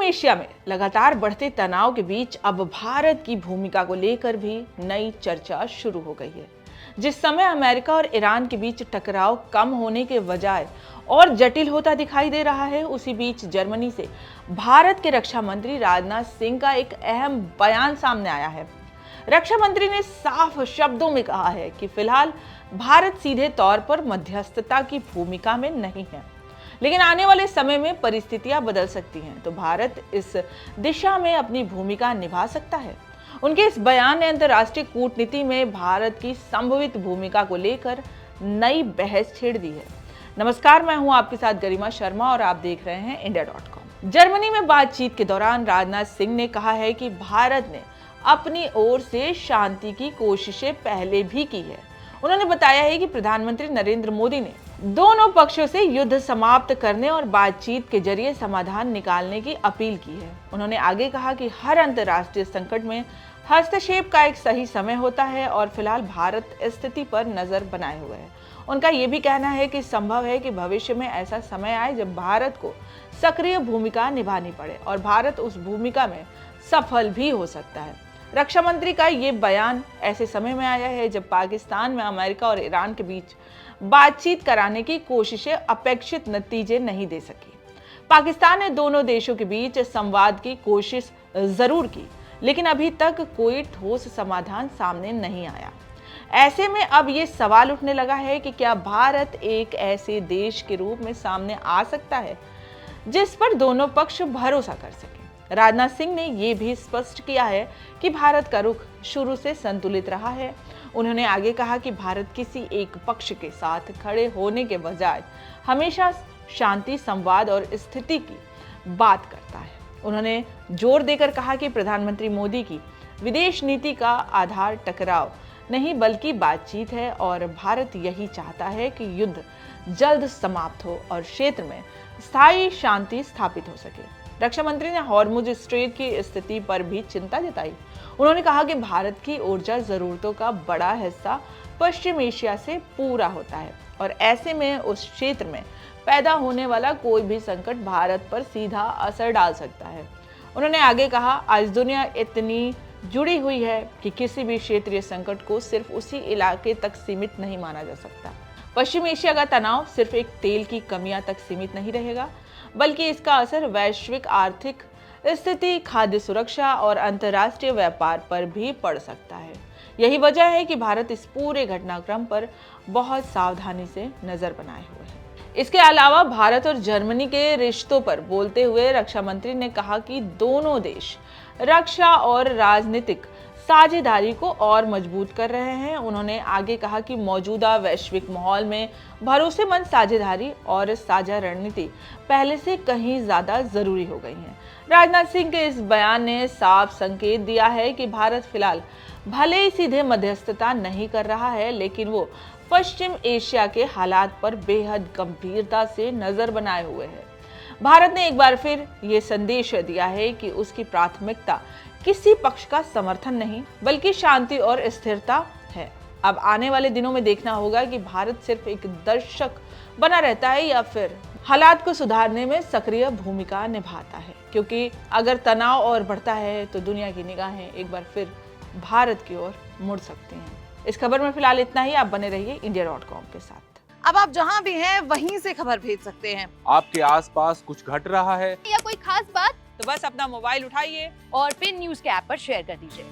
Asia में लगातार बढ़ते तनाव के बीच अब भारत की भूमिका को लेकर भी नई चर्चा शुरू हो गई है। जिस समय अमेरिका और ईरान के बीच टकराव कम होने के बजाय और जटिल होता दिखाई दे रहा है, उसी बीच जर्मनी से भारत के रक्षा मंत्री राजनाथ सिंह का एक अहम बयान सामने आया है। रक्षा मंत्री ने साफ शब्दों में कहा है कि फिलहाल भारत सीधे तौर पर मध्यस्थता की भूमिका में नहीं है, लेकिन आने वाले समय में परिस्थितियां बदल सकती हैं तो भारत इस दिशा में अपनी भूमिका निभा सकता है। उनके इस बयान ने अंतर्राष्ट्रीय कूटनीति में भारत की संभावित भूमिका को लेकर नई बहस छेड़ दी है। नमस्कार, मैं हूं आपके साथ गरिमा शर्मा और आप देख रहे हैं इंडिया.com। जर्मनी में बातचीत के दौरान राजनाथ सिंह ने कहा है कि भारत ने अपनी ओर से शांति की कोशिशें पहले भी की है। उन्होंने बताया है कि प्रधानमंत्री नरेंद्र मोदी ने दोनों पक्षों से युद्ध समाप्त करने और बातचीत के जरिए समाधान निकालने की अपील की है। उन्होंने आगे कहा कि हर अंतर्राष्ट्रीय संकट में हस्तक्षेप का एक सही समय होता है और फिलहाल भारत स्थिति पर नजर बनाए हुए है। उनका ये भी कहना है कि संभव है कि भविष्य में ऐसा समय आए जब भारत को सक्रिय भूमिका निभानी पड़े और भारत उस भूमिका में सफल भी हो सकता है। रक्षा मंत्री का ये बयान ऐसे समय में आया है जब पाकिस्तान में अमेरिका और ईरान के बीच बातचीत कराने की कोशिशें अपेक्षित नतीजे नहीं दे सकी। पाकिस्तान ने दोनों देशों के बीच संवाद की कोशिश जरूर की, लेकिन अभी तक कोई ठोस समाधान सामने नहीं आया। ऐसे में अब ये सवाल उठने लगा है कि क्या भारत एक ऐसे देश के रूप में सामने आ सकता है जिस पर दोनों पक्ष भरोसा कर सके। राजनाथ सिंह ने यह भी स्पष्ट किया है कि भारत का रुख शुरू से संतुलित रहा है। उन्होंने आगे कहा कि भारत किसी एक पक्ष के साथ खड़े होने के बजाय हमेशा शांति, संवाद और स्थिति की बात करता है। उन्होंने जोर देकर कहा कि प्रधानमंत्री मोदी की विदेश नीति का आधार टकराव नहीं बल्कि बातचीत है और भारत यही चाहता है कि युद्ध जल्द समाप्त हो और क्षेत्र में स्थायी शांति स्थापित हो सके। रक्षा मंत्री ने हॉर्मुज स्ट्रेट की स्थिति पर भी चिंता जताई। उन्होंने कहा कि भारत की ऊर्जा जरूरतों का बड़ा हिस्सा पश्चिम एशिया से पूरा होता है और ऐसे में उस क्षेत्र में पैदा होने वाला कोई भी संकट भारत पर सीधा असर डाल सकता है। उन्होंने आगे कहा, आज दुनिया इतनी जुड़ी हुई है कि किसी भी क्षेत्रीय संकट को सिर्फ उसी इलाके तक सीमित नहीं माना जा सकता। पश्चिम एशिया का तनाव सिर्फ एक तेल की कमियां तक सीमित नहीं रहेगा, बल्कि इसका असर वैश्विक आर्थिक स्थिति, खाद्य सुरक्षा और अंतर्राष्ट्रीय व्यापार पर भी पड़ सकता है। यही वजह है कि भारत इस पूरे घटनाक्रम पर बहुत सावधानी से नजर बनाए हुए है। इसके अलावा भारत और जर्मनी के रिश्तों पर बोलते हुए रक्षा मंत्री ने कहा कि दोनों देश रक्षा और राजनीतिक साझेदारी को और मजबूत कर रहे हैं। उन्होंने आगे कहा कि मौजूदा वैश्विक माहौल में भरोसेमंद साझेदारी और साझा रणनीति पहले से कहीं ज्यादा जरूरी हो गई है। राजनाथ सिंह के इस बयान ने साफ संकेत दिया है कि भारत फिलहाल भले ही सीधे मध्यस्थता नहीं कर रहा है, लेकिन वो पश्चिम एशिया के हालात पर बेहद गंभीरता से नजर बनाए हुए है। भारत ने एक बार फिर ये संदेश दिया है कि उसकी प्राथमिकता किसी पक्ष का समर्थन नहीं बल्कि शांति और स्थिरता है। अब आने वाले दिनों में देखना होगा कि भारत सिर्फ एक दर्शक बना रहता है या फिर हालात को सुधारने में सक्रिय भूमिका निभाता है, क्योंकि अगर तनाव और बढ़ता है तो दुनिया की निगाहें एक बार फिर भारत की ओर मुड़ सकती हैं। इस खबर में फिलहाल इतना ही। आप बने रहिए इंडिया.com के साथ। अब आप जहां भी हैं वहीं से खबर भेज सकते हैं। आपके आसपास कुछ घट रहा है या कोई खास बात, तो बस अपना मोबाइल उठाइए और फिर न्यूज़ के ऐप पर शेयर कर दीजिए।